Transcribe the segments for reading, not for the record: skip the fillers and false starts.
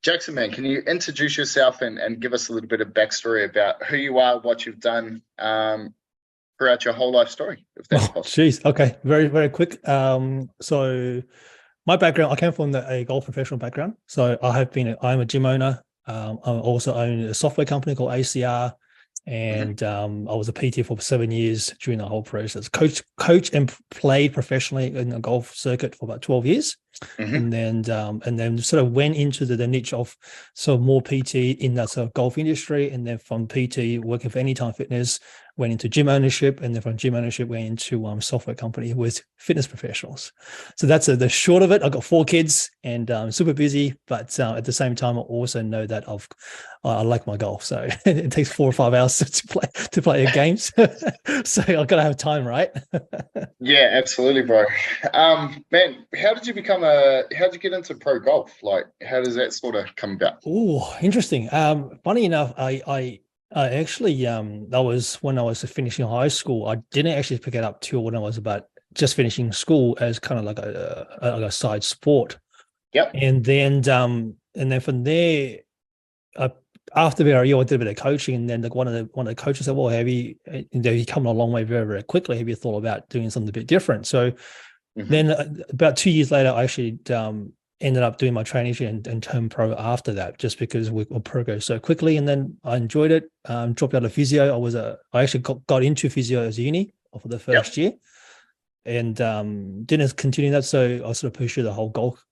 Jackson, man, can you introduce yourself and give us a little bit of backstory about who you are, what you've done throughout your whole life story, if that's Oh, possible? geez. Okay. Very, very quick. So my background, I came from a golf professional background. So I'm a gym owner. I also own a software company called ACR. Hmm. And I was a PT for 7 years during the whole process. Coach and played professionally in the golf circuit for about 12 years. Hmm. And then sort of went into the niche of sort of more PT in that sort of golf industry, and then from PT working for Anytime Fitness, went into gym ownership, and then from gym ownership went into software company with fitness professionals. So that's the short of it. I've got 4 kids and super busy, but at the same time, I also know that I like my golf, so it takes 4 or 5 hours to play a games. So I've got to have time, right? Yeah, absolutely, bro. Man, how did you get into pro golf? Like, how does that sort of come about? Oh, interesting. Funny enough, I actually that was when I was finishing high school. I didn't actually pick it up till when I was about just finishing school as kind of like a side sport. Yep. And then from there, I, after about a year, I did a bit of coaching, and then one of the coaches said, "Well, you come a long way very, very quickly. Have you thought about doing something a bit different?" So Hmm. then about 2 years later, I actually ended up doing my traineeship and turned pro after that, just because we progress so quickly. And then I enjoyed it. Dropped out of physio. I actually got into physio as a uni for the first Yep. year, and didn't continue that. So I sort of pursued the whole golf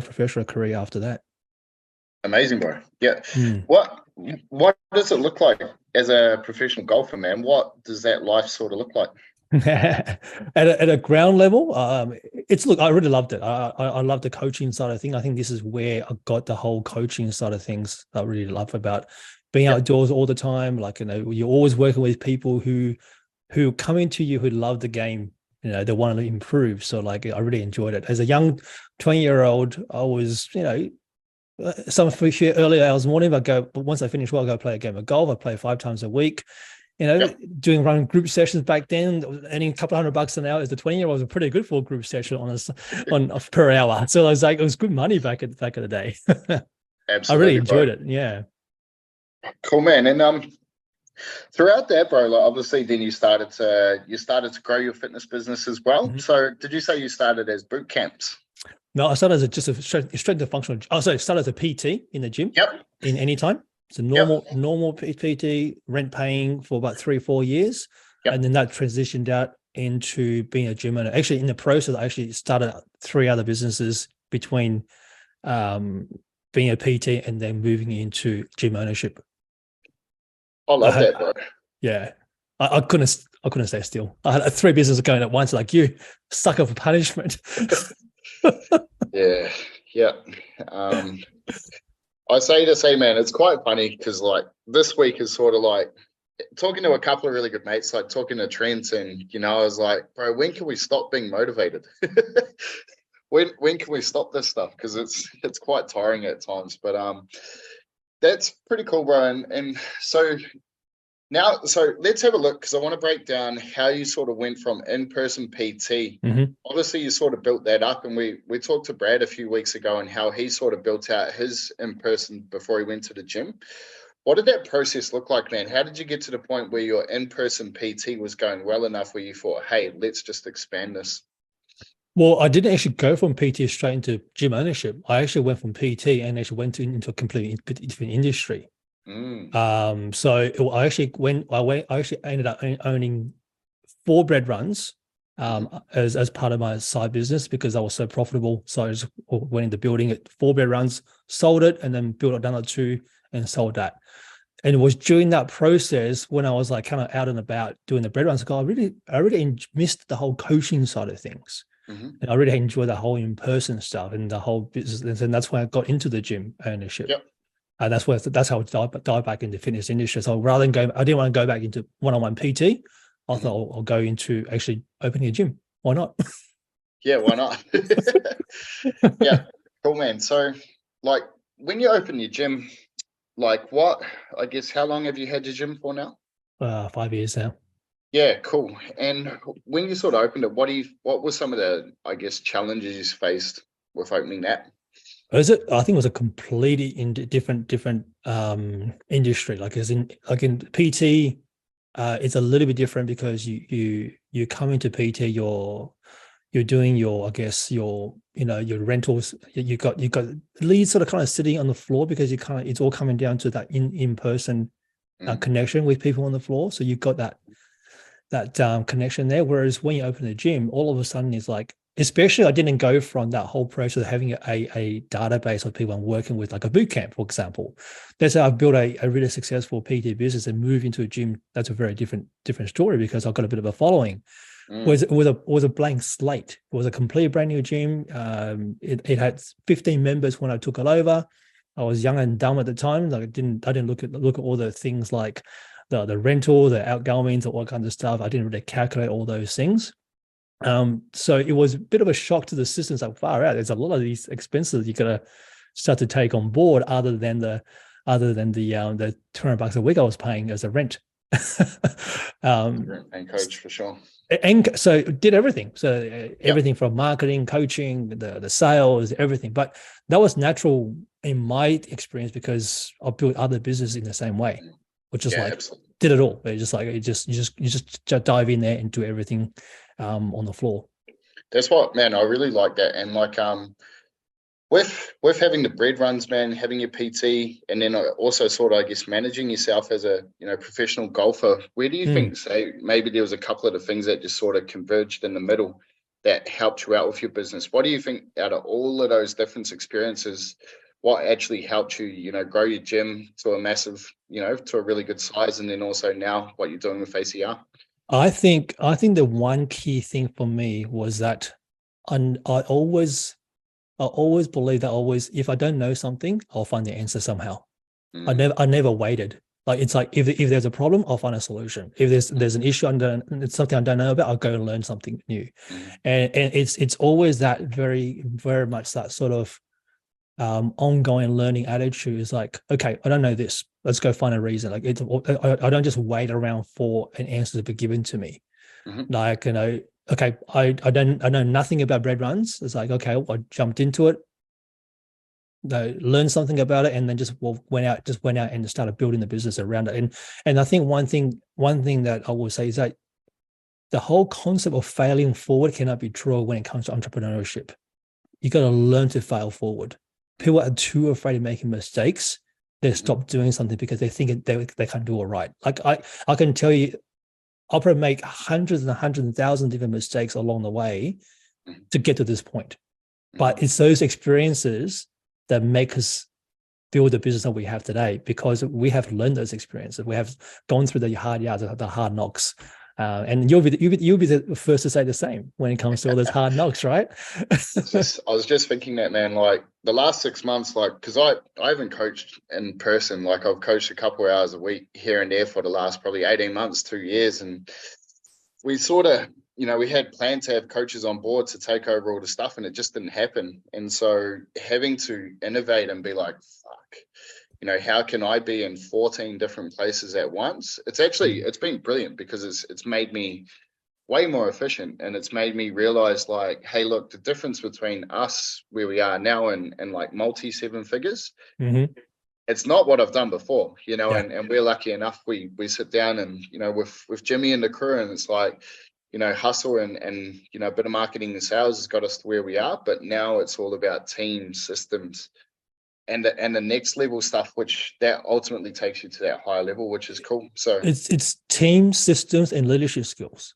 professional career after that. Amazing, bro. Yeah. Mm. What what does it look like as a professional golfer, man? What does that life sort of look like? At a ground level, I really loved it. I love the coaching side of things. I think this is where I got the whole coaching side of things I really love about being Yep. outdoors all the time. Like, you're always working with people who come into you who love the game. They want to improve. So like, I really enjoyed it. As a young 20-year-old, I was, some earlier hours morning, but once I finish work, I go play a game of golf. I play 5 times a week. Yep. Doing running group sessions back then, earning a couple $100 an hour as a 20-year-old was pretty good for a group session on per hour. So I was like, it was good money back in the day. I really Absolutely, bro. enjoyed it. Yeah. Cool, man. And throughout that, bro, like obviously then you started to grow your fitness business as well. Mhm. So did you say you started as boot camps? No, I started as just a strength and functional. Oh, sorry, started as a PT in the gym Yep. in any time. It's a Yep. normal PT, rent paying for about 3 or 4 years, and Yep. then that transitioned out into being a gym owner. Actually, in the process, I actually started 3 other businesses between um, being a PT and then moving into gym ownership. I I love had, that, bro. yeah, I couldn't stay still. I had 3 businesses going at once, like you, sucker for punishment. Yeah. Yeah. Um, I say the same, man. It's quite funny because like this week is sort of like talking to a couple of really good mates, like talking to Trent, and I was like, bro, when can we stop being motivated? When can we stop this stuff? Because it's quite tiring at times. But that's pretty cool, bro. And so now, so let's have a look because I want to break down how you sort of went from in-person PT. Mhm. Obviously, you sort of built that up, and we talked to Brad a few weeks ago and how he sort of built out his in-person before he went to the gym. What did that process look like, man? How did you get to the point where your in-person PT was going well enough where you thought, hey, let's just expand this? Well, I didn't actually go from PT straight into gym ownership. I actually went from PT and actually went into a completely different industry. Mm. I actually ended up owning 4 bread runs Hmm. as part of my side business because I was so profitable. So I just went into building it, 4 bread runs, sold it, and then built another 2 and sold that. And it was during that process when I was like kind of out and about doing the bread runs. Like, I really missed the whole coaching side of things. Hmm. And I really enjoy the whole in-person stuff and the whole business. And that's when I got into the gym ownership. Yep. And that's how I dive back into fitness industry. So rather than I didn't want to go back into one-on-one PT. I thought Hmm. I'll go into actually opening a gym. Why not? Yeah, why not? Yeah, cool, man. So, like, when you open your gym, like, I guess, how long have you had your gym for now? 5 years now. Yeah, cool. And when you sort of opened it, what were some of the, I guess, challenges you faced with opening that? Is it? I think it was a completely different industry. Like in PT, it's a little bit different because you come into PT, you're doing your, I guess, your rentals. You got leads sort of kind of sitting on the floor because it's all coming down to that in person connection with people on the floor. So you've got that connection there. Whereas when you open a gym, all of a sudden it's like, especially I didn't go from that whole process of having a database of people I'm working with, like a boot camp, for example. That's how I've built a really successful PT business and move into a gym. That's a very different story because I've got a bit of a following. It was a blank slate. It was a complete brand new gym. It had 15 members when I took it over. I was young and dumb at the time. Like I didn't look at all the things like the rental, the outgoings, all kinds of stuff. I didn't really calculate all those things. So it was a bit of a shock to the systems like far out. There's a lot of these expenses you gotta start to take on board other than the $200 a week I was paying as a rent. And coach for sure. And so did everything. So everything from marketing, coaching, the sales, everything. But that was natural in my experience because I built other businesses in the same way, which is like absolutely. Did it all. It's just like you just dive in there and do everything on the floor. That's what, man, I really like that. And like with having the bread runs, man, having your PT, and then also sort of, I guess, managing yourself as a professional golfer, where do you think, say, maybe there was a couple of the things that just sort of converged in the middle that helped you out with your business? What do you think out of all of those different experiences, what actually helped you, grow your gym to a massive, to a really good size, and then also now what you're doing with ACR? I think the one key thing for me was that I always believe that if I don't know something, I'll find the answer somehow. I never waited. Like it's like if there's a problem, I'll find a solution. If there's an issue it's something I don't know about, I'll go and learn something new. And it's always that very, very much that sort of ongoing learning attitude is like, okay, I don't know this. Let's go find a reason. Like I don't just wait around for an answer to be given to me. Like, okay, I know nothing about bread runs. It's like, okay, I jumped into it, learned something about it, and then just went out and started building the business around it. And I think one thing that I will say is that the whole concept of failing forward cannot be true when it comes to entrepreneurship. You got to learn to fail forward. People are too afraid of making mistakes. They stop doing something because they think they can't do it right. Like I can tell you, I'll probably make hundreds and thousands of different mistakes along the way to get to this point. But it's those experiences that make us build the business that we have today, because we have learned those experiences. We have gone through the hard yards, the hard knocks. And you'll be the first to say the same when it comes to all those hard knocks, right? I was just thinking that, man, like the last 6 months, like, because I haven't coached in person. Like I've coached a couple of hours a week here and there for the last probably 18 months, 2 years. And we sort of, we had planned to have coaches on board to take over all the stuff, and it just didn't happen. And so having to innovate and be like, fuck, how can I be in 14 different places at once? It's been brilliant because it's made me way more efficient, and it's made me realize like, hey, look, the difference between us where we are now and like multi 7 figures, it's not what I've done before, and we're lucky enough. We sit down and, with Jimmy and the crew, and it's like, hustle and a bit of marketing and sales has got us to where we are. But now it's all about team systems and the next level stuff, which that ultimately takes you to that higher level, which is cool. So it's team, systems, and leadership skills.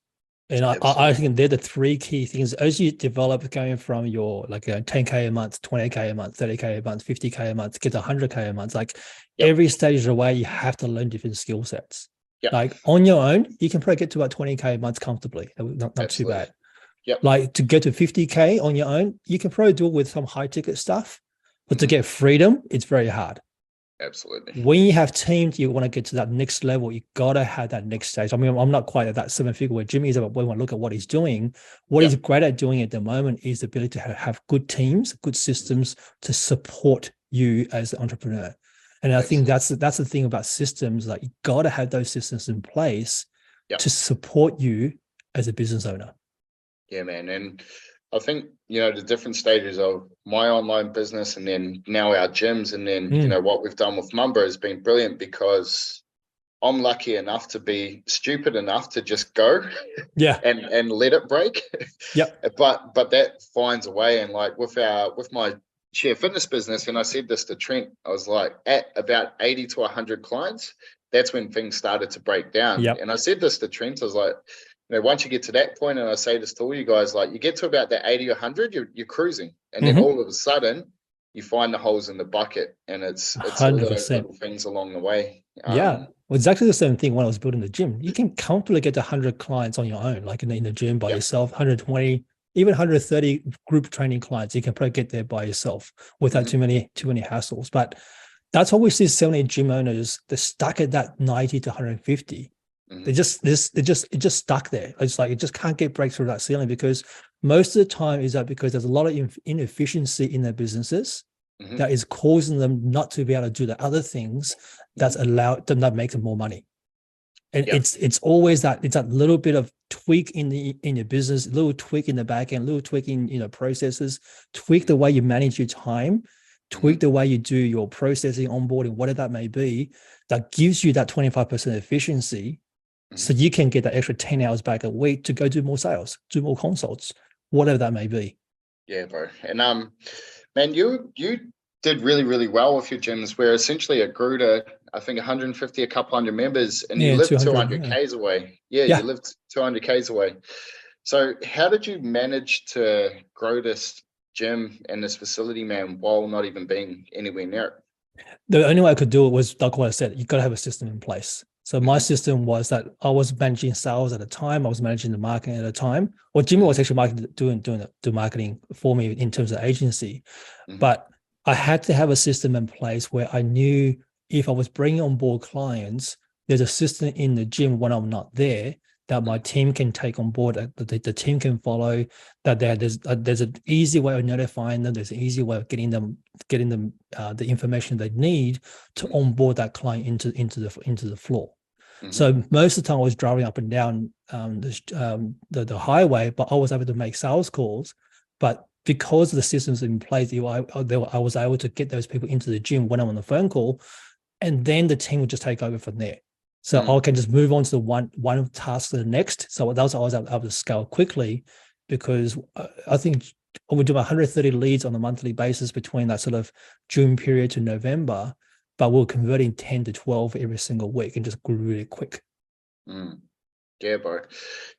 And I think they're the 3 key things as you develop, going from your like 10K a month, 20K a month, 30K a month, 50K a month, get to 100K a month. Like every stage of the way, you have to learn different skill sets. Like on your own, you can probably get to about 20K a month comfortably. Not too bad. Like to get to 50K on your own, you can probably do it with some high ticket stuff. But to get freedom, it's very hard. Absolutely. When you have teams, you want to get to that next level. You got to have that next stage. I mean, I'm not quite at that 7-figure where Jimmy is, but when I look at what he's doing, what he's great at doing at the moment is the ability to have good teams, good systems to support you as an entrepreneur. And I think that's the thing about systems. Like you got to have those systems in place to support you as a business owner. Yeah, man. And I think, the different stages of my online business and then now our gyms and then, what we've done with Mumba has been brilliant because I'm lucky enough to be stupid enough to just go Yeah. and let it break. Yep. But that finds a way. And like with my share fitness business, and I said this to Trent, I was like, at about 80 to 100 clients, that's when things started to break down. Yep. And I said this to Trent, I was like, once you get to that point, and I say this to all you guys, like you get to about that 80 or 100, you're cruising. And then all of a sudden you find the holes in the bucket, and it's all those 100%. little things along the way. Yeah. Well, exactly the same thing when I was building the gym. You can comfortably get to 100 clients on your own, like in the gym by yourself, 120, even 130 group training clients. You can probably get there by yourself without too many hassles. But that's why we see so many gym owners, they're stuck at that 90 to 150. They just stuck there. It's like it just can't get break through that ceiling because most of the time is that because there's a lot of inefficiency in their businesses that is causing them not to be able to do the other things that's allowed them that make them more money. And it's always that it's that little bit of tweak in your business, a little tweak in the back end, little tweak in processes, tweak the way you manage your time, tweak the way you do your processing, onboarding, whatever that may be, that gives you that 25% efficiency. So you can get that extra 10 hours back a week to go do more sales, do more consults, whatever that may be. Yeah, bro. And man, you did really, really well with your gyms where essentially it grew to, I think, 150, a couple hundred members, and you lived 200 Ks away. Yeah, you lived 200 Ks away. So how did you manage to grow this gym and this facility, man, while not even being anywhere near it? The only way I could do it was, like what I said, you got to have a system in place. So my system was that I was managing sales at a time. I was managing the marketing at a time. Well, Jimmy was actually doing the marketing for me in terms of agency. But I had to have a system in place where I knew if I was bringing on board clients, there's a system in the gym when I'm not there that my team can take on board, that the team can follow, that there's an easy way of notifying them. There's an easy way of getting them the information they need to onboard that client into the floor. So most of the time I was driving up and down the highway, but I was able to make sales calls. But because of the systems in place, I was able to get those people into the gym when I'm on the phone call, and then the team would just take over from there. So I can just move on to the one task to the next. So that was I was able to scale quickly because I think we do 130 leads on a monthly basis between that sort of June period to November, but we're converting 10 to 12 every single week and just grew really quick. Yeah, bro.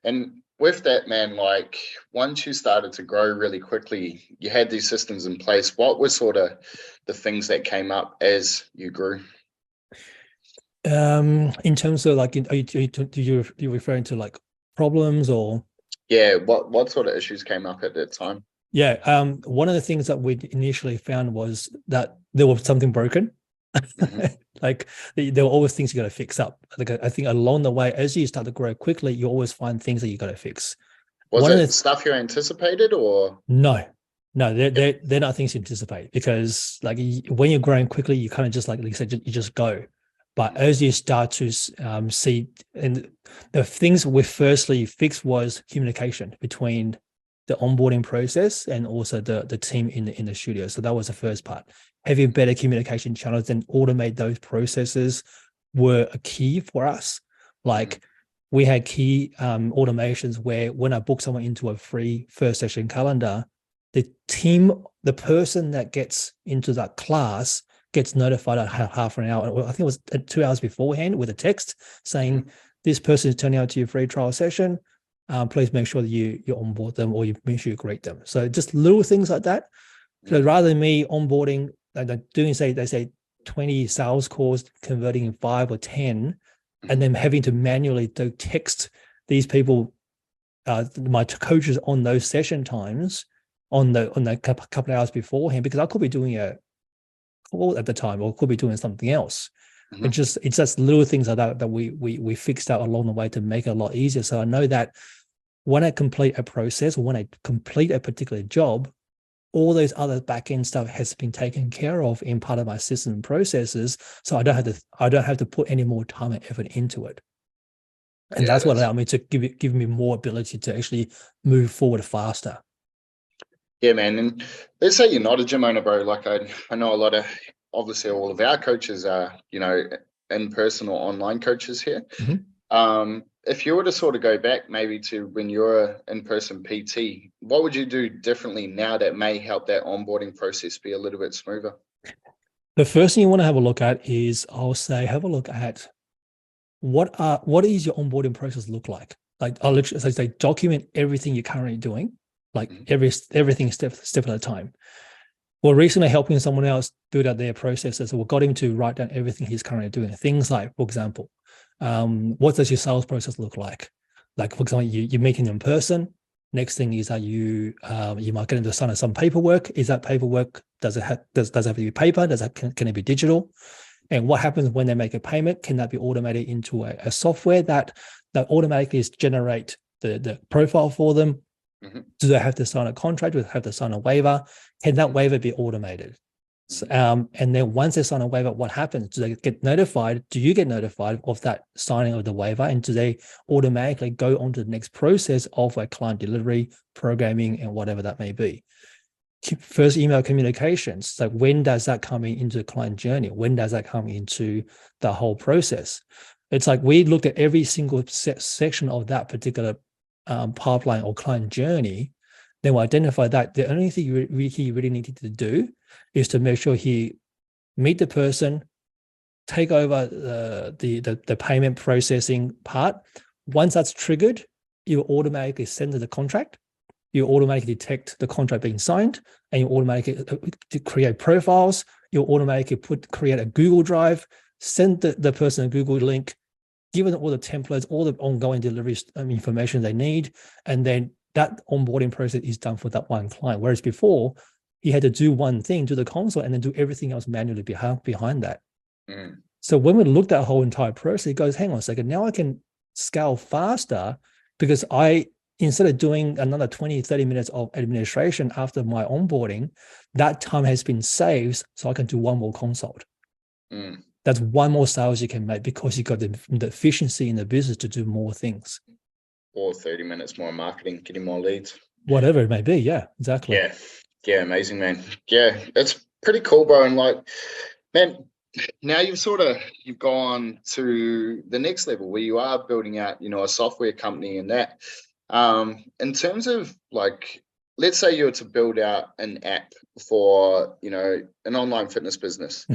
And with that, man, like once you started to grow really quickly, you had these systems in place. What were sort of the things that came up as you grew? In terms of like, are you referring to like problems or? Yeah, what sort of issues came up at that time? Yeah, one of the things that we initially found was that there was something broken. Like there were always things you got to fix up. Like I think along the way, as you start to grow quickly, you always find things that you got to fix. Was it stuff you anticipated or? No, they're not things you anticipate because like when you're growing quickly, you kind of just like you said, you just go. But as you start to see, and the things we firstly fixed was communication between the onboarding process and also the team in the studio. So that was the first part. Having better communication channels and automate those processes were a key for us. Like we had key automations where when I book someone into a free first session calendar, the person that gets into that class gets notified at half an hour. I think it was 2 hours beforehand with a text saying, this person is turning out to your free trial session. Please make sure that you onboard them or you make sure you greet them. So just little things like that. So rather than me onboarding, doing they say 20 sales calls, converting in 5 or 10, and then having to manually text these people, my coaches on those session times on the couple of hours beforehand, because I could be doing a call at the time or could be doing something else. It's just little things like that we fixed out along the way to make it a lot easier. So I know that when I complete a process or when I complete a particular job, all those other back-end stuff has been taken care of in part of my system and processes. So I don't have to put any more time and effort into it. And that's what allowed me to give me more ability to actually move forward faster. Yeah, man. And let's say you're not a gym owner, bro. Like I know a lot of, obviously all of our coaches are, in person or online coaches here. Mhm. If you were to sort of go back maybe to when you're in-person PT, what would you do differently now that may help that onboarding process be a little bit smoother? The first thing you want to have a look at is, I'll say, have a look at what is your onboarding process look like? Like I'll literally say document everything you're currently doing, like everything step at a time. We're recently helping someone else build out their processes. So we got him to write down everything he's currently doing. Things like, for example, what does your sales process look like? Like, for example, you're meeting in person. Next thing is that you might get into sign some paperwork. Is that paperwork, does it have to be paper? Can it be digital? And what happens when they make a payment? Can that be automated into a software that automatically generate the profile for them? Mm-hmm. Do they have to sign a contract? Do they have to sign a waiver? Can that waiver be automated? And then once they sign a waiver, what happens? Do they get notified? Do you get notified of that signing of the waiver? And do they automatically go on to the next process of a client delivery, programming, and whatever that may be? First email communications. So when does that come into the client journey? When does that come into the whole process? It's like we looked at every single section of that particular pipeline or client journey. Then we identify that the only thing he really needed to do is to make sure he meet the person, take over the payment processing part. Once that's triggered, you automatically send to the contract. You automatically detect the contract being signed, and you automatically create profiles. You automatically create a Google Drive, send the person a Google link, give them all the templates, all the ongoing delivery information they need, and then that onboarding process is done for that one client. Whereas before, he had to do one thing, do the console, and then do everything else manually behind that. So when we looked at the whole entire process, it goes, hang on a second, now I can scale faster because instead of doing another 20, 30 minutes of administration after my onboarding, that time has been saved so I can do one more consult. That's one more sales you can make because you got the efficiency in the business to do more things. Or 30 minutes more marketing, getting more leads. Whatever it may be. Yeah, exactly. Yeah, amazing, man. Yeah, it's pretty cool, bro. And like, man, now you've gone to the next level where you are building out, a software company and that. In terms of like, let's say you were to build out an app for, an online fitness business.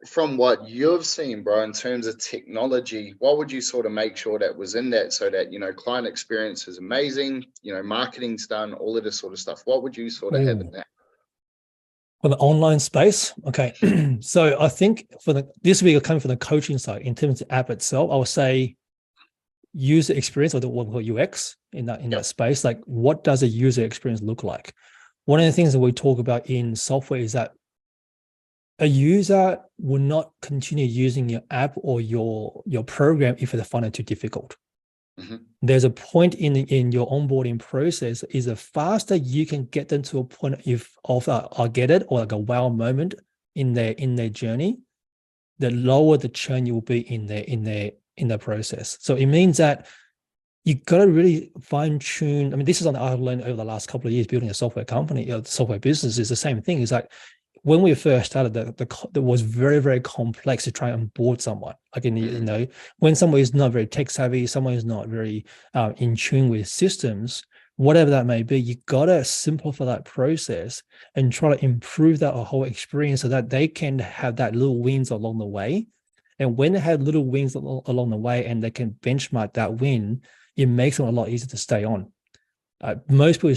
From what you've seen, bro, in terms of technology, what would you sort of make sure that was in that so that, client experience is amazing, marketing's done, all of this sort of stuff? What would you sort of have in that? For the online space, okay. So I think this will be coming from the coaching side. In terms of the app itself, I would say user experience, or the what we call UX in that space. Like, what does a user experience look like? One of the things that we talk about in software is that a user will not continue using your app or your program if they find it too difficult. There's a point in your onboarding process is the faster you can get them to a point of I get it, or like a wow moment in their journey, the lower the churn you will be in their process. So it means that you got to really fine tune. I mean, this is something I've learned over the last couple of years building a software company. Software business is the same thing. It's like, when we first started, it was very, very complex to try and onboard someone. Like, when someone is not very tech savvy, someone is not very in tune with systems, whatever that may be, you got to simplify that process and try to improve that whole experience so that they can have that little wins along the way. And when they have little wins along the way and they can benchmark that win, it makes them a lot easier to stay on. Most people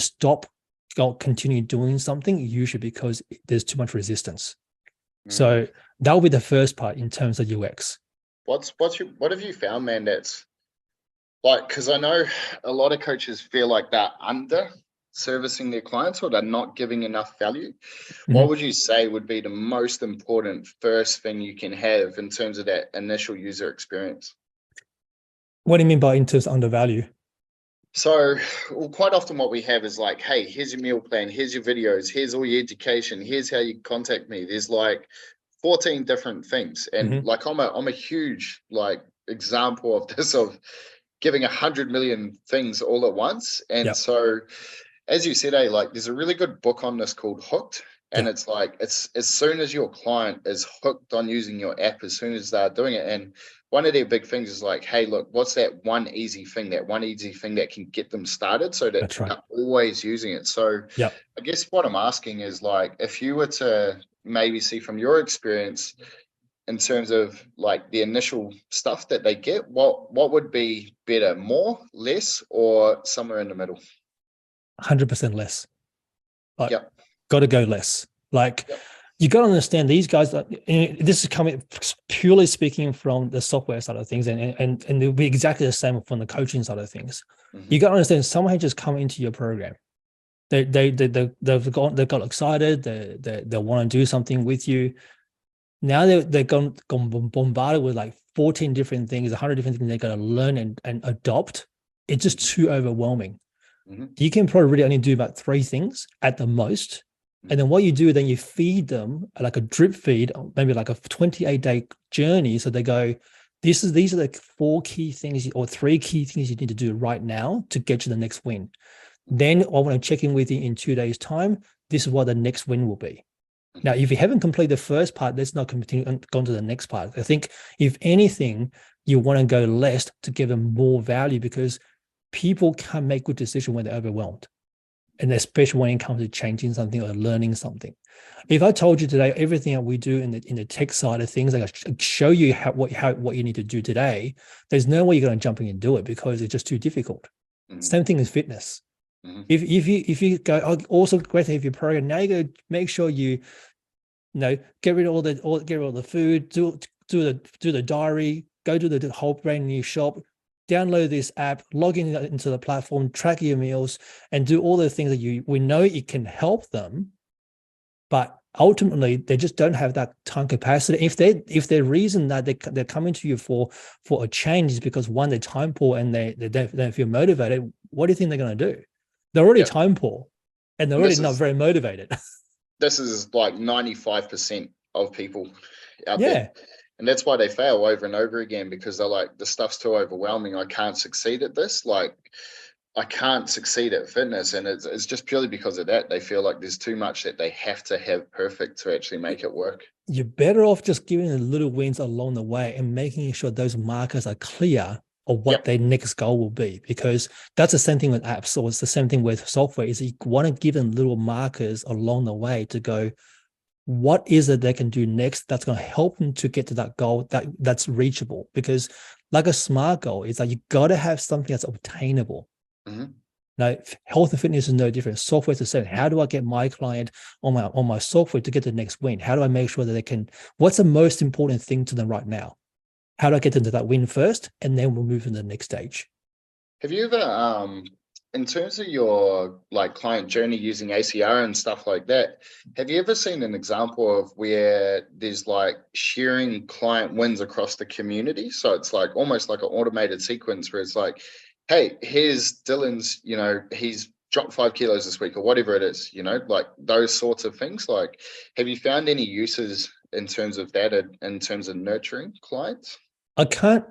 continue doing something usually because there's too much resistance. So that will be the first part in terms of UX. What have you found, man, that's like, because I know a lot of coaches feel like they're under servicing their clients or they're not giving enough value. What would you say would be the most important first thing you can have in terms of that initial user experience? What do you mean by in terms of undervalue? So, quite often what we have is like, hey, here's your meal plan, here's your videos, here's all your education, here's how you contact me. There's like 14 different things. And like, I'm a huge like example of this, of giving 100 million things all at once. And so as you said, like there's a really good book on this called Hooked. And Yeah. it's like it's as soon as your client is hooked on using your app, as soon as they're doing it. And one of their big things is like, hey, look, what's that one easy thing that can get them started so that That's right. they're always using it. So Yeah. I guess what I'm asking is like, if you were to maybe see from your experience in terms of like the initial stuff that they get, what would be better, more, less, or somewhere in the middle? 100% less. Like, Yep. got to go less. Like, Yep. you got to understand these guys. This is coming purely speaking from the software side of things, and it'll be exactly the same from the coaching side of things. Mm-hmm. You got to understand someone who just come into your program. They've got excited. They want to do something with you. Now they're gone bombarded with like 14 different things, 100 different things they got to learn and adopt. It's just too overwhelming. Mm-hmm. You can probably really only do about 3 things at the most. And then what you do, then you feed them like a drip feed, maybe like a 28-day journey. So they go, these are the 4 key things or 3 key things you need to do right now to get to the next win. Then I want to check in with you in 2 days' time. This is what the next win will be. Now, if you haven't completed the first part, let's not continue on to the next part. I think if anything, you want to go less to give them more value, because people can't make good decisions when they're overwhelmed. And especially when it comes to changing something or learning something. If I told you today everything that we do in the tech side of things, like I show you what you need to do today, there's no way you're going to jump in and do it because it's just too difficult. Mm-hmm. Same thing as fitness. Mm-hmm. If you go, oh, also great to have your program. Now you go make sure you get rid of all the food, do the diary, go to the whole brand new shop, download this app, log into the platform, track your meals, and do all the things that we know it can help them, but ultimately they just don't have that time capacity. If their reason that they're coming to you for a change is because one, they're time poor and they don't feel motivated, what do you think they're going to do? They're already time poor and they're already not very motivated. This is like 95% of people out there. And that's why they fail over and over again, because they're like, the stuff's too overwhelming. I can't succeed at this. Like, I can't succeed at fitness. And it's just purely because of that. They feel like there's too much that they have to have perfect to actually make it work. You're better off just giving them little wins along the way and making sure those markers are clear of what their next goal will be. Because that's the same thing with apps, or it's the same thing with software, is you want to give them little markers along the way to go, what is it they can do next that's going to help them to get to that goal that's reachable? Because like a SMART goal, it's like you got to have something that's obtainable. Mm-hmm. Now, health and fitness is no different. Software is the same. How do I get my client on my software to get the next win? How do I make sure that they can? What's the most important thing to them right now? How do I get them to that win first, and then we'll move to the next stage? Have you ever, in terms of your like client journey using ACR and stuff like that, have you ever seen an example of where there's like sharing client wins across the community? So it's like almost like an automated sequence where it's like, hey, here's Dylan's, he's dropped 5 kilos this week or whatever it is, like those sorts of things. Like, have you found any uses in terms of that, in terms of nurturing clients? I can't.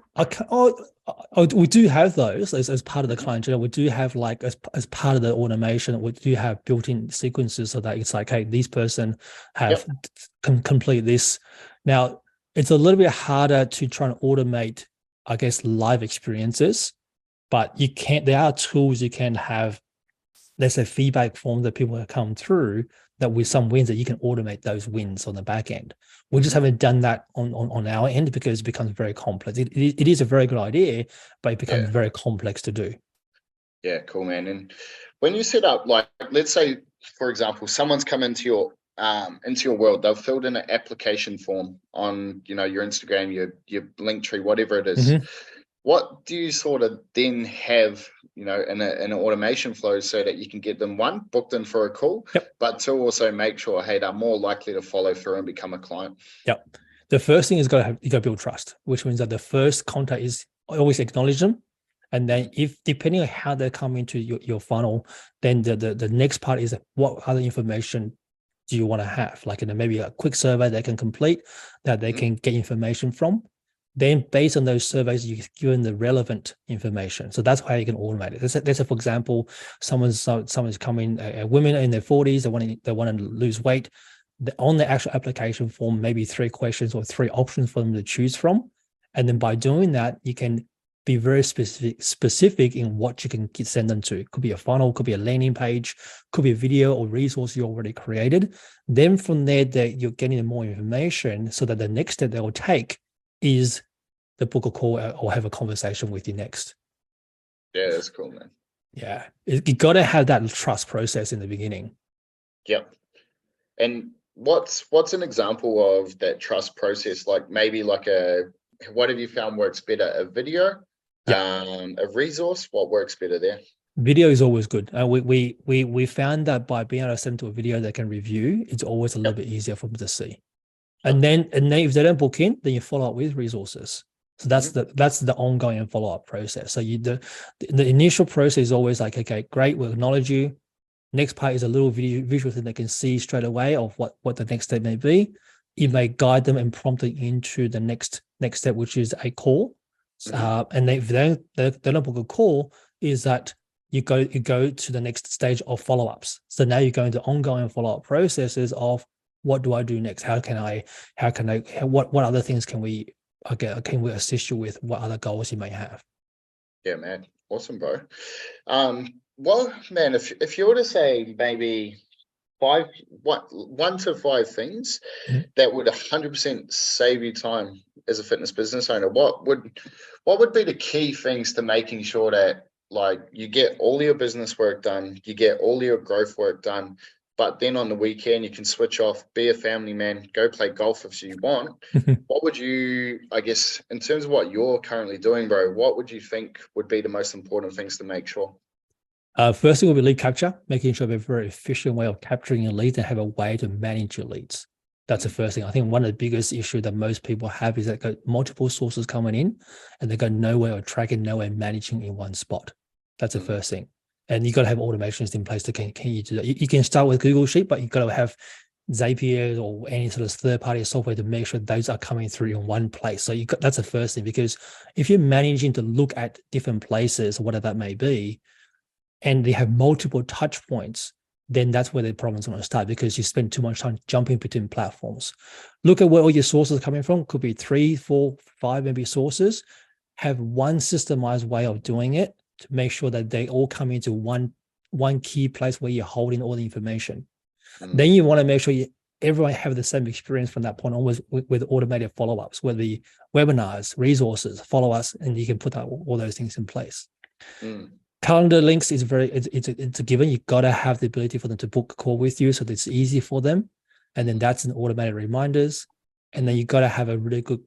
We do have those as part of the client journey. We do have like as part of the automation, we do have built-in sequences so that it's like, hey, this person have complete this. Now, it's a little bit harder to try and automate, I guess, live experiences, but you can't. There are tools you can have. Let's say feedback form that people have come through, that with some wins that you can automate those wins on the back end. We just haven't done that on our end because it becomes very complex. It is a very good idea, but it becomes very complex to do. Yeah, cool, man. And when you set up, like, let's say, for example, someone's come into your world, they've filled in an application form on, your Instagram, your Linktree, whatever it is. Mm-hmm. What do you sort of then have, in an automation flow so that you can get them, one, booked in for a call, but two, also make sure, hey, they're more likely to follow through and become a client? Yep. The first thing is you got to build trust, which means that the first contact is always acknowledge them. And then if depending on how they come into your funnel, then the next part is what other information do you want to have? Like maybe a quick survey they can complete that they can get information from. Then based on those surveys, you're given the relevant information. So that's how you can automate it. Let's say for example, someone's coming, a women in their 40s, they want to lose weight. On the actual application form, maybe 3 questions or 3 options for them to choose from. And then by doing that, you can be very specific in what you can send them to. It could be a funnel, could be a landing page, could be a video or resource you already created. Then from there, that you're getting more information so that the next step they will take is the book a call or have a conversation with you next. Yeah, that's cool, man. Yeah, you got to have that trust process in the beginning. Yep. And what's an example of that trust process? Like maybe like what have you found works better? A video, a resource? What works better there? Video is always good. We found that by being able to send to a video they can review, it's always a little bit easier for them to see. And then if they don't book in, then you follow up with resources. So that's the ongoing follow-up process. So the initial process is always like, okay, great, we'll acknowledge you. Next part is a little visual thing they can see straight away of what the next step may be. It may guide them and prompt them into the next step, which is a call. And if they don't book a call, is that you go to the next stage of follow-ups. So now you're going to ongoing follow-up processes of what do I do next? What other things can we assist you with? What other goals you may have? Yeah, man. Awesome, bro. Well, man, if you were to say maybe 1 to 5 things that would 100% save you time as a fitness business owner, what would be the key things to making sure that like you get all your business work done, you get all your growth work done, but then on the weekend you can switch off, be a family man, go play golf if you want? What would you, I guess, in terms of what you're currently doing, bro, what would you think would be the most important things to make sure? First thing will be lead capture, making sure we have a very efficient way of capturing your leads and have a way to manage your leads. That's the first thing. I think one of the biggest issues that most people have is that got multiple sources coming in and they got no way of tracking, no way of managing in one spot. That's the first thing. And you got to have automations in place to can you do that. You can start with Google Sheet, but you got to have Zapier or any sort of third-party software to make sure those are coming through in one place. So that's the first thing, because if you're managing to look at different places, whatever that may be, and they have multiple touch points, then that's where the problem's going to start, because you spend too much time jumping between platforms. Look at where all your sources are coming from. Could be 3, 4, 5 maybe sources. Have one systemized way of doing it to make sure that they all come into one key place where you're holding all the information. Then you want to make sure everyone have the same experience from that point onwards with automated follow-ups, whether the webinars, resources, follow-ups, and you can put all those things in place. Calendar links is it's a given. You got to have the ability for them to book a call with you so that it's easy for them. And then that's an automated reminders. And then you got to have a really good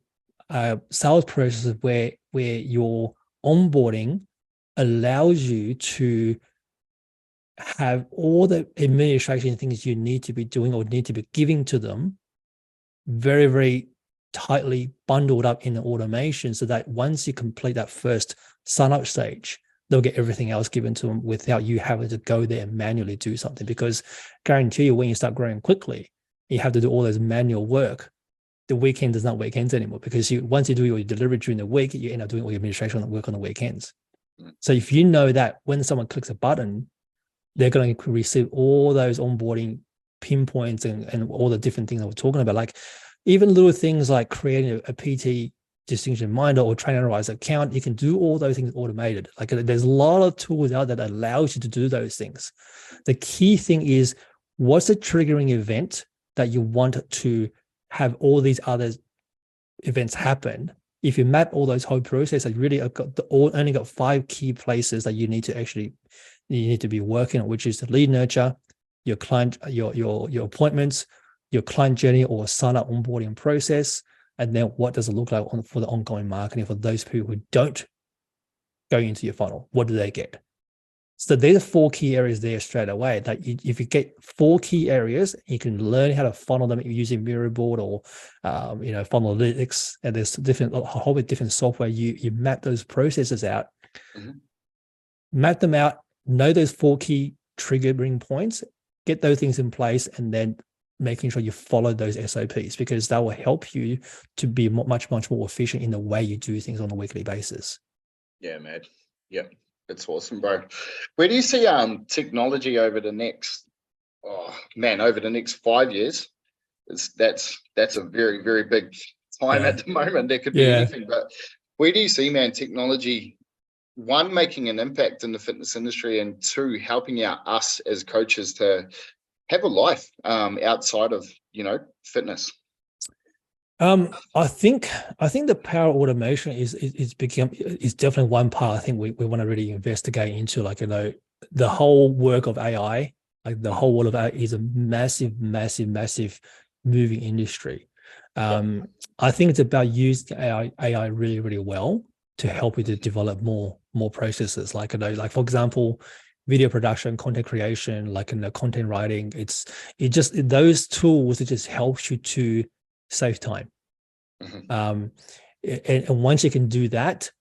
sales process where your onboarding allows you to have all the administration things you need to be doing or need to be giving to them very, very tightly bundled up in the automation, so that once you complete that first sign-up stage, they'll get everything else given to them without you having to go there and manually do something. Because guarantee you, when you start growing quickly, you have to do all this manual work. The weekend is not weekends anymore, because once you do your delivery during the week, you end up doing all your administration work on the weekends. So if you know that when someone clicks a button, they're going to receive all those onboarding pinpoints and all the different things that we're talking about, like even little things like creating a PT distinction minder or trainerize account, you can do all those things automated. Like there's a lot of tools out there that allows you to do those things. The key thing is, what's the triggering event that you want to have all these other events happen? If you map all those whole processes, really only got 5 key places that you need to be working on, which is the lead nurture, your client, your appointments, your client journey or sign up onboarding process, and then what does it look like for the ongoing marketing for those people who don't go into your funnel? What do they get? So there's 4 key areas there straight away. That if you get 4 key areas, you can learn how to funnel them using Miraboard or Funnelytics, and there's a whole bit different software. You map those processes out, map them out, know those 4 key triggering points, get those things in place, and then making sure you follow those SOPs, because that will help you to be much more efficient in the way you do things on a weekly basis. Yeah, man. Yeah, it's awesome, bro. Where do you see technology over the next, over the next 5 years? That's a very, very big time at the moment. There could be anything, but where do you see, man, technology, one, making an impact in the fitness industry, and two, helping out us as coaches to have a life outside of, fitness? I think the power of automation is definitely one part I think we want to really investigate into. Like, the whole work of AI, like the whole world of AI is a massive moving industry. I think it's about using AI really, really well to help you to develop more processes. Like, like for example, video production, content creation, like in the content writing, those tools, it just helps you to save time. And once you can do that,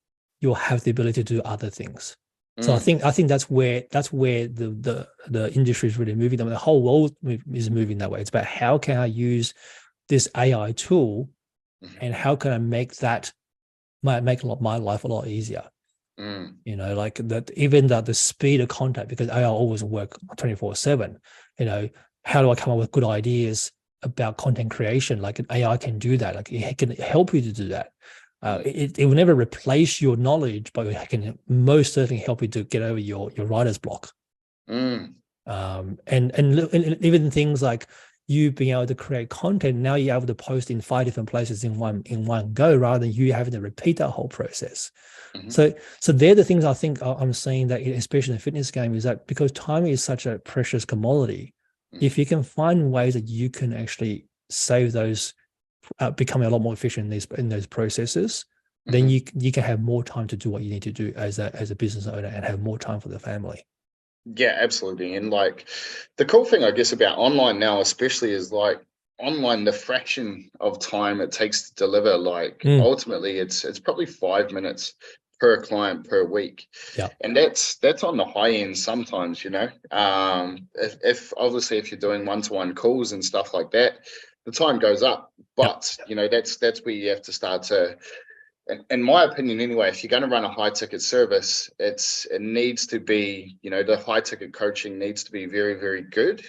you'll have the ability to do other things. So I think that's where the industry is really moving. The whole world is moving that way. It's about how can I use this AI tool, and how can I make my life a lot easier. Like that, even the speed of content, because AI always work 24/7. How do I come up with good ideas about content creation? Like, an AI can do that. Like, it can help you to do that. It will never replace your knowledge, but it can most certainly help you to get over your writer's block. And even things like you being able to create content, now you're able to post in 5 different places in one go, rather than you having to repeat that whole process. So they're the things I think I'm seeing, that especially in the fitness game, is that because time is such a precious commodity, if you can find ways that you can actually save those, becoming a lot more efficient in those processes, then you can have more time to do what you need to do as a business owner, and have more time for the family. Yeah, absolutely. And like, the cool thing, I guess, about online now, especially, is like online, the fraction of time it takes to deliver, like ultimately it's probably 5 minutes per client per week. Yeah. And that's on the high end sometimes, if obviously if you're doing one-to-one calls and stuff like that, the time goes up. But that's where you have to start to, in my opinion anyway, if you're going to run a high ticket service, it needs to be, the high ticket coaching needs to be very, very good.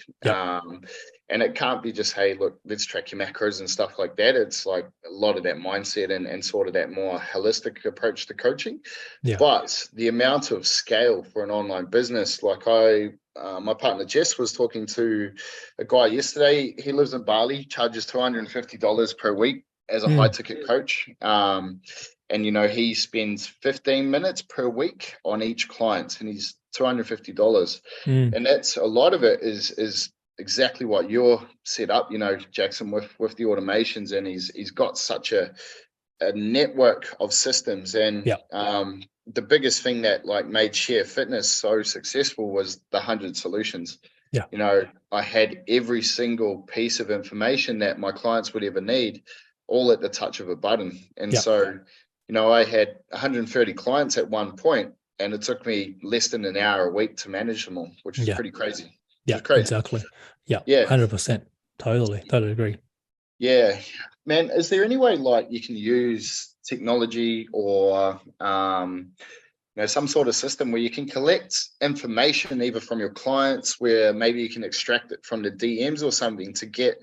And it can't be just, hey, look, let's track your macros and stuff like that. It's like a lot of that mindset and sort of that more holistic approach to coaching. But the amount of scale for an online business, like my partner Jess was talking to a guy yesterday. He lives in Bali, charges $250 per week as a high ticket coach. And, he spends 15 minutes per week on each client, and he's $250. And that's, a lot of it is exactly what you're set up, Jackson, with the automations. And he's got such a network of systems. And the biggest thing that like made Share Fitness so successful was the 100 solutions. I had every single piece of information that my clients would ever need, all at the touch of a button. And so, I had 130 clients at one point, and it took me less than an hour a week to manage them all, which is pretty crazy. Yeah, exactly. Yeah, 100%. Totally agree. Yeah, man. Is there any way like you can use technology or some sort of system where you can collect information either from your clients, where maybe you can extract it from the DMs or something, to get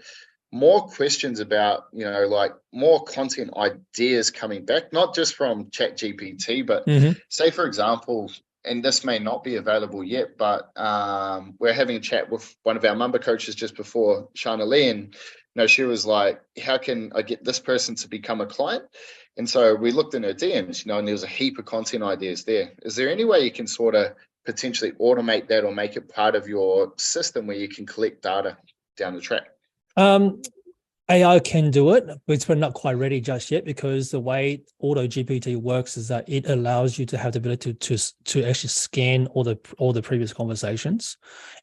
more questions about, like more content ideas coming back, not just from ChatGPT, but say, for example, and this may not be available yet, but we're having a chat with one of our member coaches just before, Shana Lee, and she was like, how can I get this person to become a client? And so we looked in her DMs, and there was a heap of content ideas there. Is there any way you can sort of potentially automate that, or make it part of your system where you can collect data down the track? AI can do it, but it's not quite ready just yet, because the way AutoGPT works is that it allows you to have the ability to actually scan all the previous conversations,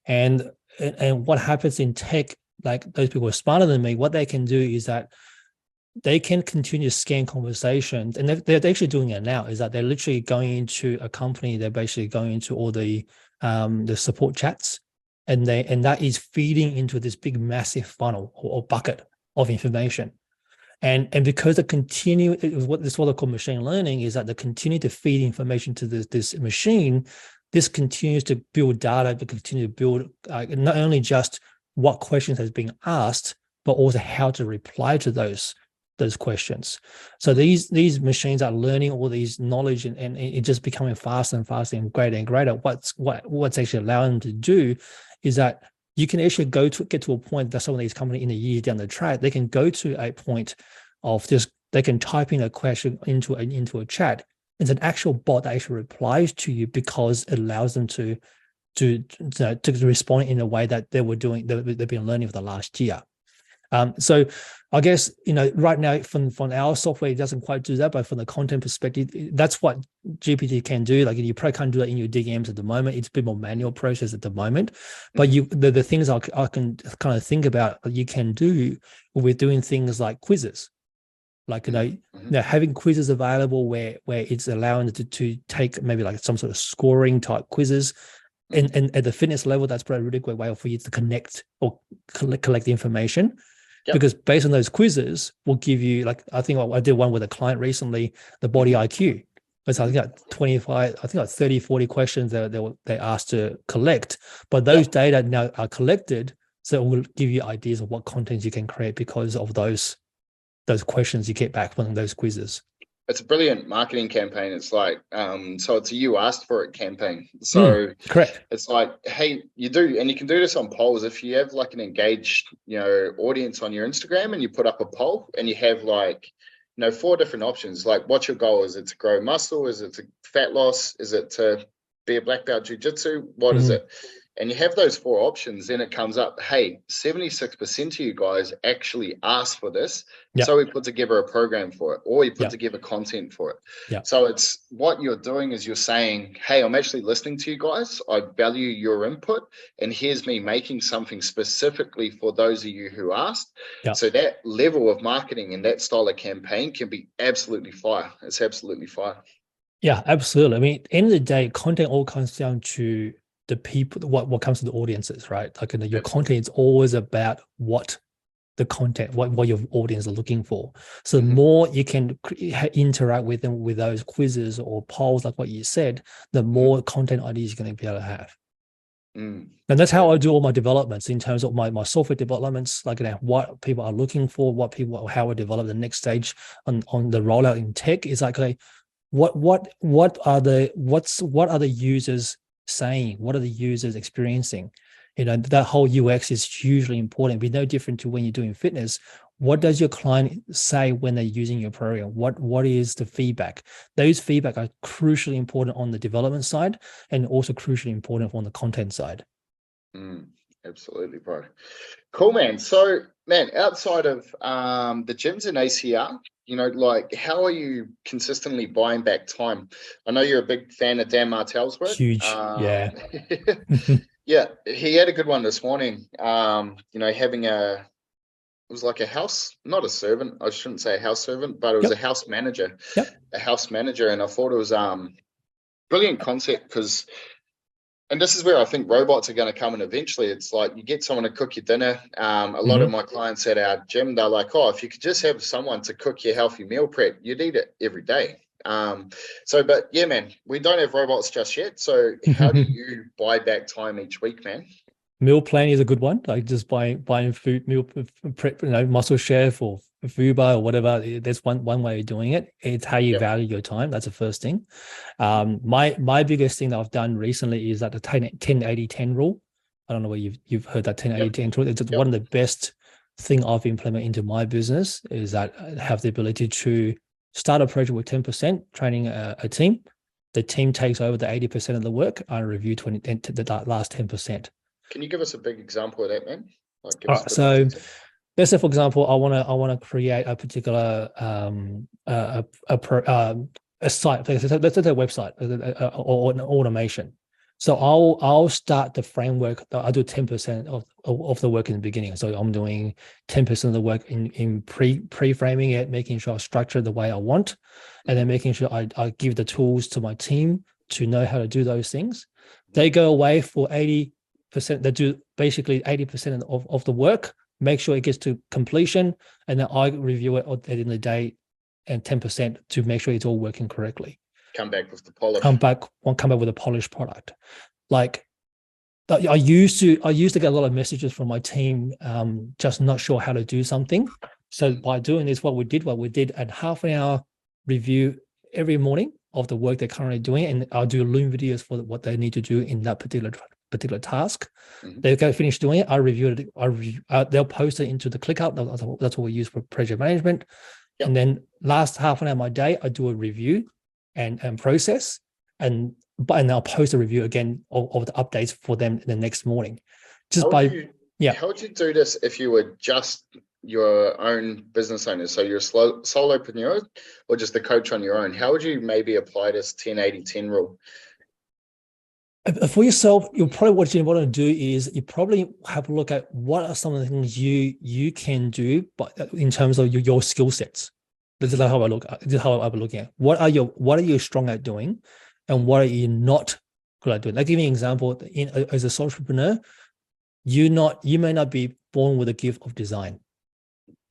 and what happens in tech, like those people who are smarter than me, what they can do is that they can continue to scan conversations, and they're actually doing it now. Is that they're literally going into a company, they're basically going into all the support chats, and that is feeding into this big massive funnel or bucket of information. And because the continue, what I call machine learning, is that they continue to feed information to this machine. This continues to build data, but continue to build not only just what questions has been asked, but also how to reply to those questions. So these machines are learning all these knowledge, and it just becoming faster and faster and greater. What's actually allowing them to do is that you can actually get to a point that some of these companies in a year down the track, they can go to a point of just, they can type in a question into a chat. It's an actual bot that actually replies to you because it allows them to respond in a way that they've been learning for the last year. So I guess, right now from our software, it doesn't quite do that, but from the content perspective, that's what GPT can do. Like, you probably can't do that in your DMs at the moment. It's a bit more manual process at the moment, but the things I can kind of think about that you can do with doing things like quizzes, like, having quizzes available where it's allowing to take maybe like some sort of scoring type quizzes. And at the fitness level, that's probably a really great way for you to connect or collect the information. Yep. Because based on those quizzes, will give you, like, I think I did one with a client recently, the body IQ. It's like 30, 40 questions that they asked to collect, but those data now are collected, so it will give you ideas of what content you can create because of those questions you get back from those quizzes. It's a brilliant marketing campaign. It's like, so it's a you asked for it campaign. So correct. It's like, hey, you can do this on polls. If you have like an engaged, audience on your Instagram, and you put up a poll and you have like, 4 different options. Like, what's your goal? Is it to grow muscle? Is it to fat loss? Is it to be a black belt jiu-jitsu? What is it? And you have those 4 options, then it comes up, hey, 76% of you guys actually asked for this. Yep. So we put together a program for it, or we put together content for it. Yep. So it's what you're doing is you're saying, hey, I'm actually listening to you guys. I value your input. And here's me making something specifically for those of you who asked. Yep. So that level of marketing and that style of campaign can be absolutely fire. It's absolutely fire. Yeah, absolutely. I mean, at the end of the day, content all comes down to the people, what comes to the audiences, right? Like, your content is always about what the content, what your audience are looking for. So the more you can interact with them with those quizzes or polls, like what you said, the more content ideas you're going to be able to have. And that's how I do all my developments in terms of my software developments, like, what people are looking for, how I develop the next stage on the rollout in tech is like, okay, what are the users saying? What are the users experiencing? That whole UX is hugely important. It's no different to when you're doing fitness. What does your client say when they're using your program? What is the feedback? Those feedback are crucially important on the development side, and also crucially important on the content side. Absolutely, bro. Cool, man. So, man, outside of the gyms and ACR, like, how are you consistently buying back time? I know you're a big fan of Dan Martell's work. Huge, yeah. Yeah, he had a good one this morning. Having it was like a house, not a servant. I shouldn't say a house servant, but it was a house manager. A house manager, and I thought it was brilliant concept because. And this is where I think robots are going to come in eventually. It's like you get someone to cook your dinner. A lot of my clients at our gym, they're like, oh, if you could just have someone to cook your healthy meal prep, you'd eat it every day. But yeah, man, we don't have robots just yet. So how do you buy back time each week, man? Meal planning is a good one. Like, just buying food, meal prep, Muscle Chef or Fuba or whatever. That's one way of doing it. It's how you value your time. That's the first thing. My biggest thing that I've done recently is that the 10-80-10 rule. I don't know whether you've heard that 10-80-10 rule. It's one of the best thing I've implemented into my business is that I have the ability to start a project with 10%, training a team. The team takes over the 80% of the work. I review the last 10%. Can you give us a big example of that, man? So let's say, for example, I want to create a particular a site. Let's say a website or an automation. So I'll start the framework. I do 10% of the work in the beginning. So I'm doing 10% of the work in pre-framing it, making sure I structure it the way I want, and then making sure I give the tools to my team to know how to do those things. They go away for 80 they do basically 80% of the work, make sure it gets to completion, and then I review it at the end of the day, and 10% to make sure it's all working correctly. Come back with the polish. Come back with a polished product. Like I used to get a lot of messages from my team, just not sure how to do something. So by doing this, what we did a half an hour review every morning of the work they're currently doing, and I'll do Loom videos for what they need to do in that particular task. They go finish doing it. I review it. They'll post it into the ClickUp. That's what we use for project management. Yep. And then last half an hour of my day, I do a review and process, and I'll post a review again of the updates for them the next morning. How would you do this if you were just your own business owner? So you're a solopreneur or just a coach on your own? How would you maybe apply this 10-80-10 rule? For yourself, what you want to do is you probably have a look at what are some of the things you can do, but in terms of your skill sets. This is how I look at. This is how I'm looking at. What are you strong at doing, and what are you not good at doing? Like, give me an example. As a solopreneur, you may not be born with a gift of design.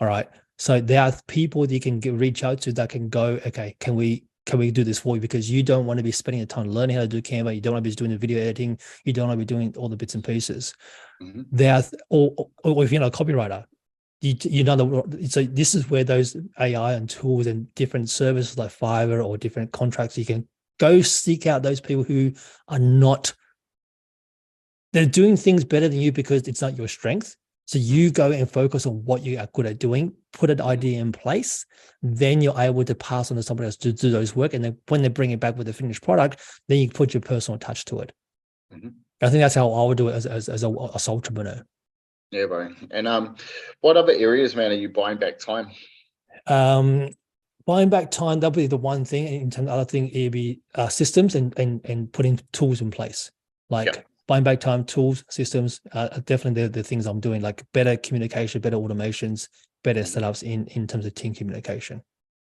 All right. So there are people that you can reach out to that can go, okay, can we do this for you? Because you don't want to be spending a time learning how to do Canva. You don't want to be doing the video editing. You don't want to be doing all the bits and pieces. Or if you're not a copywriter, so this is where those AI and tools and different services like Fiverr or different contracts, you can go seek out those people who are not, they're doing things better than you because it's not your strength. So you go and focus on what you are good at doing, put an idea in place, then you're able to pass on to somebody else to do those work. And then when they bring it back with a finished product, then you put your personal touch to it. I think that's how I would do it as a solopreneur. Yeah, bro. And what other areas, man, are you buying back time? Buying back time, that'll be the one thing. In terms of other thing, it'll be systems and putting tools in place. Like buying back time, tools, systems, definitely the things I'm doing, like better communication, better automations, better setups in terms of team communication.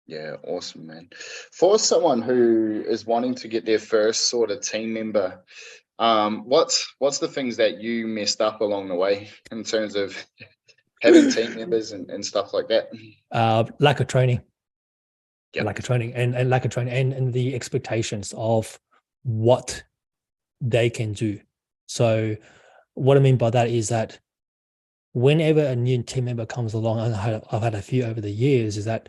Yeah, awesome, man. For someone who is wanting to get their first sort of team member, what's the things that you messed up along the way in terms of having team members and stuff like that? Lack of training. Lack of training and lack of training and the expectations of what they can do. So what I mean by that is that whenever a new team member comes along, and I've had a few over the years, is that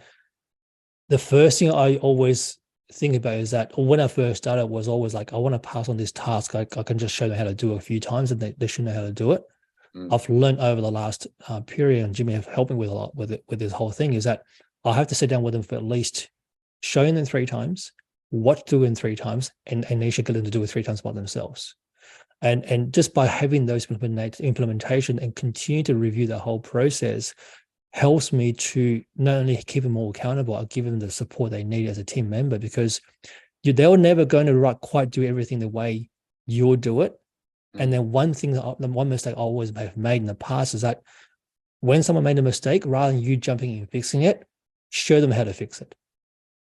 the first thing I always think about is that, or when I first started, was always like, I want to pass on this task. I can just show them how to do it a few times, and they should know how to do it. I've learned over the last period, and Jimmy have helped me with a lot with this whole thing, is that I have to sit down with them for at least showing them 3 times, what to do in 3 times, and they should get them to do it 3 times by themselves. And just by having those implementation and continue to review the whole process helps me to not only keep them more accountable, I give them the support they need as a team member, because they're never going to quite do everything the way you'll do it. And then one mistake I always have made in the past is that when someone made a mistake, rather than you jumping in and fixing it, show them how to fix it.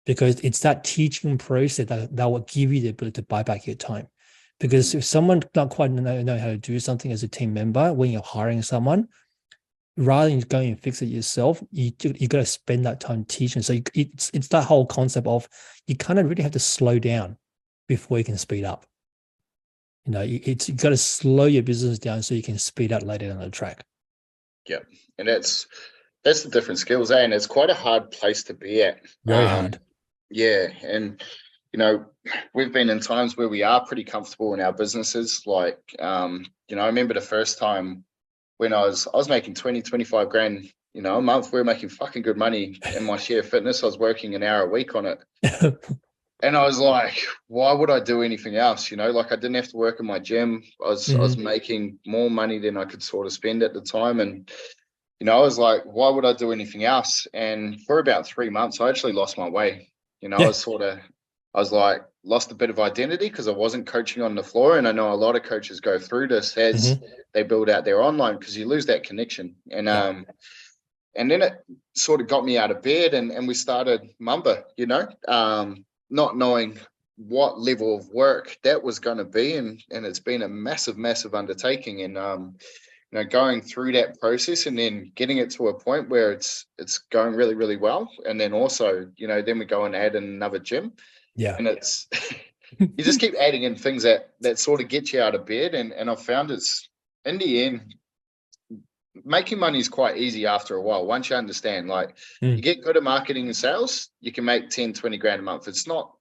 Because it's that teaching process that will give you the ability to buy back your time. Because if someone not quite know how to do something as a team member, when you're hiring someone, rather than going and fix it yourself, you got to spend that time teaching. So it's that whole concept of you kind of really have to slow down before you can speed up. You got to slow your business down so you can speed up later down the track. Yeah, and that's the different skills, and it's quite a hard place to be at. Very hard. Yeah, and we've been in times where we are pretty comfortable in our businesses. Like, I remember the first time when I was making 20-25 grand, a month. We were making fucking good money in my share fitness. I was working an hour a week on it. And I was like, why would I do anything else? Like, I didn't have to work in my gym. I was making more money than I could sort of spend at the time. And, I was like, why would I do anything else? And for about 3 months, I actually lost my way. I was like, lost a bit of identity because I wasn't coaching on the floor. And I know a lot of coaches go through this as they build out their online, because you lose that connection. And then it sort of got me out of bed, and we started Mamba, not knowing what level of work that was going to be, and it's been a massive undertaking, and going through that process and then getting it to a point where it's going really well, and then also then we go and add in another gym, and it's you just keep adding in things that sort of get you out of bed, and I've found it's in the end making money is quite easy after a while. Once you understand, like you get good at marketing and sales, you can make 10-20 grand a month. It's not,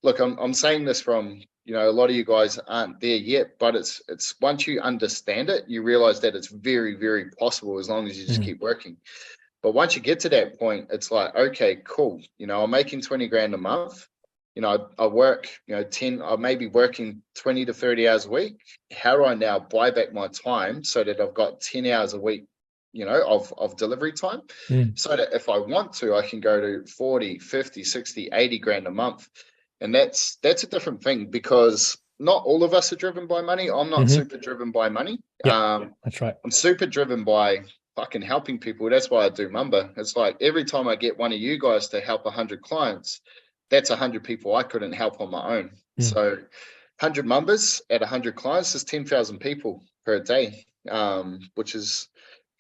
look, I'm saying this from, a lot of you guys aren't there yet, but it's once you understand it, you realize that it's very possible as long as you just keep working. But once you get to that point, it's like, okay, cool. I'm making 20 grand a month. I work, 10, I may be working 20 to 30 hours a week. How do I now buy back my time so that I've got 10 hours a week, of delivery time, so that if I want to, I can go to 40, 50, 60, 80 grand a month. And that's a different thing, because not all of us are driven by money. I'm not super driven by money. That's right. I'm super driven by fucking helping people. That's why I do Mamba. It's like every time I get one of you guys to help 100 clients, that's 100 people I couldn't help on my own. So 100 Mambas at 100 clients is 10,000 people per day, which is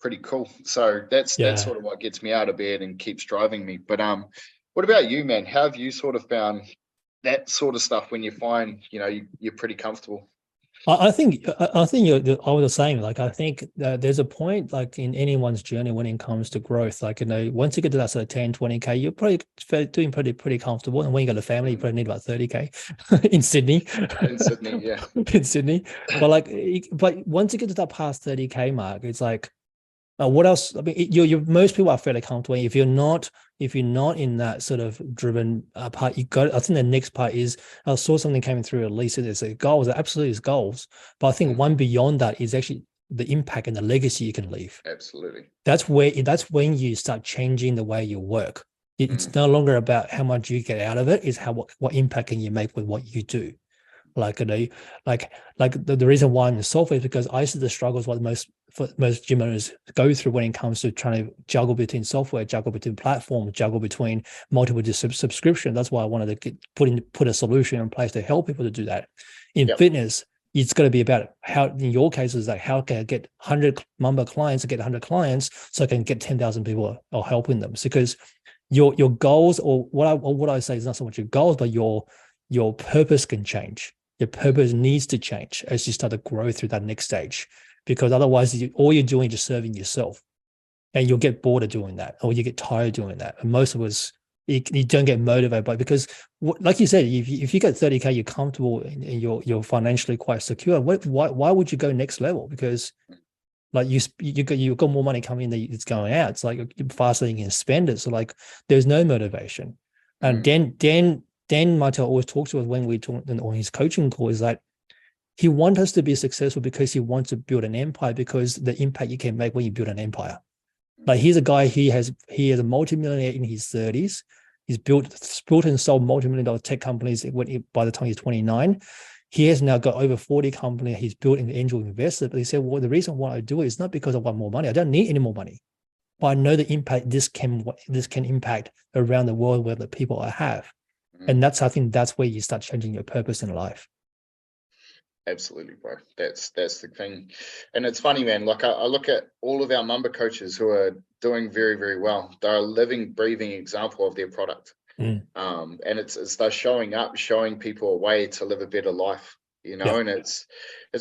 pretty cool. So that's sort of what gets me out of bed and keeps driving me. But what about you, man? How have you sort of found that sort of stuff when you find, you're pretty comfortable? I think I was the same. Like, I think there's a point, like in anyone's journey when it comes to growth, like, once you get to that sort of 10, 20K, you're probably doing pretty comfortable. And when you got a family, you probably need about 30K in Sydney. In Sydney, yeah. In Sydney. But once you get to that past 30K mark, it's like, what else? I mean, most people are fairly comfortable. If you're not in that sort of driven part, I think the next part is, I saw something coming through at least, it's goals. Absolutely is goals. But I think one beyond that is actually the impact and the legacy you can leave. Absolutely. That's when you start changing the way you work. It's no longer about how much you get out of it. It's what impact can you make with what you do. Like the reason why I'm in software is because I see the struggles what most gym owners go through when it comes to trying to juggle between software, juggle between platforms, juggle between multiple subscriptions. That's why I wanted to put a solution in place to help people to do that. In fitness, it's going to be about how, in your case, is like, how can I get 100 Mamba clients to get 100 clients so I can get 10,000 people or helping them? So because your goals, or what I say is not so much your goals, but your purpose can change. Your purpose needs to change as you start to grow through that next stage, because otherwise all you're doing is just serving yourself, and you'll get bored of doing that, or you get tired of doing that. And most of us, you don't get motivated by it, because like you said, if you get 30K, you're comfortable and you're financially quite secure. Why would you go next level? Because like you've got more money coming in than it's going out. It's like faster than you can spend it. So like there's no motivation. And Dan Martell always talks to us when we talk on his coaching call, is that he wants us to be successful because he wants to build an empire, because the impact you can make when you build an empire. Like, he's a guy, he is a multimillionaire in his 30s. He's built and sold multi-million-dollar tech companies by the time he's 29. He has now got over 40 companies he's built in angel investor. But he said, well, the reason why I do it is not because I want more money. I don't need any more money. But I know the impact this can impact around the world where the people I have. And I think that's where you start changing your purpose in life. Absolutely, bro. That's the thing. And it's funny, man. Like, I look at all of our Mamba coaches who are doing very well. They're a living, breathing example of their product. And it's they're showing up, showing people a way to live a better life, and it's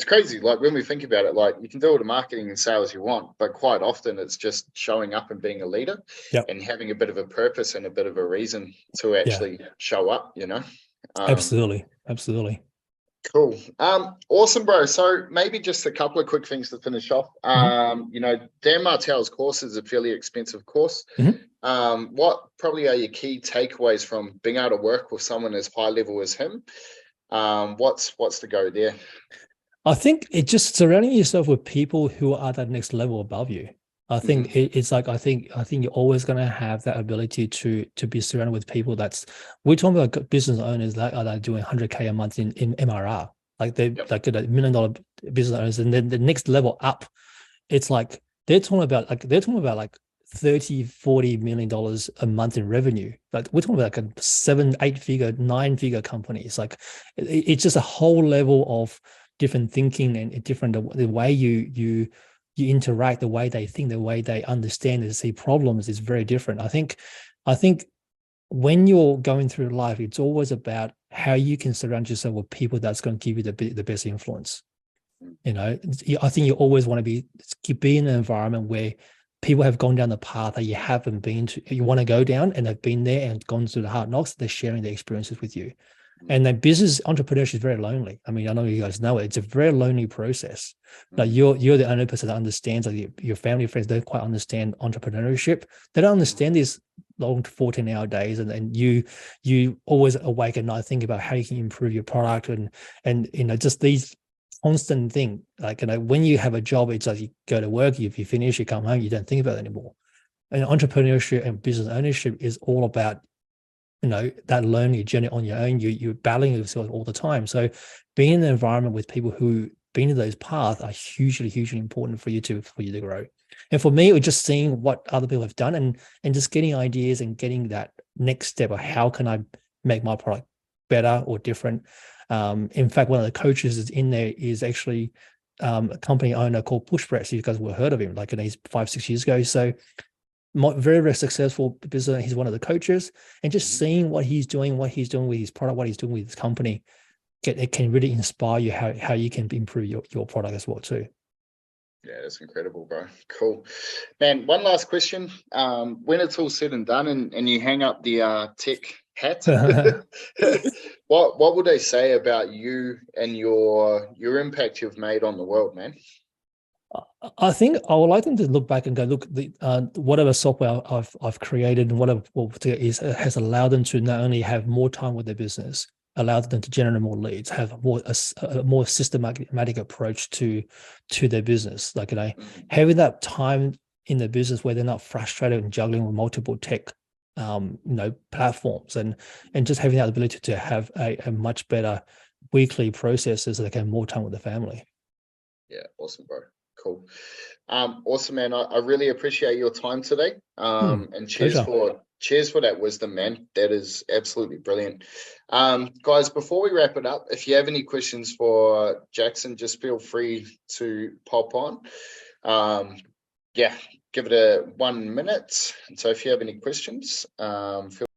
crazy. Like, when we think about it, like, you can do all the marketing and sales you want, but quite often it's just showing up and being a leader and having a bit of a purpose and a bit of a reason to actually show up, Absolutely. Cool. Awesome, bro. So maybe just a couple of quick things to finish off. Dan Martell's course is a fairly expensive course. What probably are your key takeaways from being able to work with someone as high level as him? What's the go there? I think it's just surrounding yourself with people who are that next level above you. I think it's like, I think you're always going to have that ability to be surrounded with people we're talking about business owners that are doing 100K a month in MRR, like they're like $1 million business owners. And then the next level up, it's like, they're talking about like $30-40 million a month in revenue. Like we're talking about like a 7-8 figure, 9-figure companies. Like it's just a whole level of different thinking and different the way you interact, the way they think, the way they understand and see problems is very different. I think when you're going through life, it's always about how you can surround yourself with people that's going to give you the best influence. You know, I think you always want to be in an environment where people have gone down the path that you haven't been to, you want to go down, and they've been there and gone through the hard knocks. They're sharing their experiences with you. And then business entrepreneurship is very lonely. I mean, I know you guys know it. It's a very lonely process. Like you're the only person that understands. Like your family, friends don't quite understand entrepreneurship. They don't understand these long 14-hour days, and you always awake at night thinking about how you can improve your product and you know, just these constant thing. Like, you know, when you have a job, it's like you go to work, if you finish, you come home, you don't think about it anymore. And entrepreneurship and business ownership is all about, you know, that learning journey on your own. You're battling yourself all the time. So being in an environment with people who been in those paths are hugely important for you to grow. And for me, it was just seeing what other people have done and just getting ideas and getting that next step of how can I make my product better or different. In fact, one of the coaches is in there is actually a company owner called Pushpress. You guys will have heard of him, like he's 5-6 years ago. So very successful business. He's one of the coaches, and just seeing what he's doing with his product, what he's doing with his company, it can really inspire you how you can improve your product as well too. Yeah, that's incredible, bro. Cool, man. One last question. When it's all said and done, and you hang up the tech hat, what would they say about you and your impact you've made on the world, man? I think I would like them to look back and go, look, whatever software I've created and whatever has allowed them to not only have more time with their business, allowed them to generate more leads, have a more systematic approach to their business. Like, you know, having that time in the business where they're not frustrated and juggling with multiple tech, you know, platforms, and just having that ability to have a much better weekly processes so they can have more time with the family. Yeah, awesome, bro. Cool. Awesome, man. I really appreciate your time today. And cheers for that wisdom, man. That is absolutely brilliant. Guys, before we wrap it up, if you have any questions for Jackson, just feel free to pop on. Yeah, give it 1 minute. And so if you have any questions, feel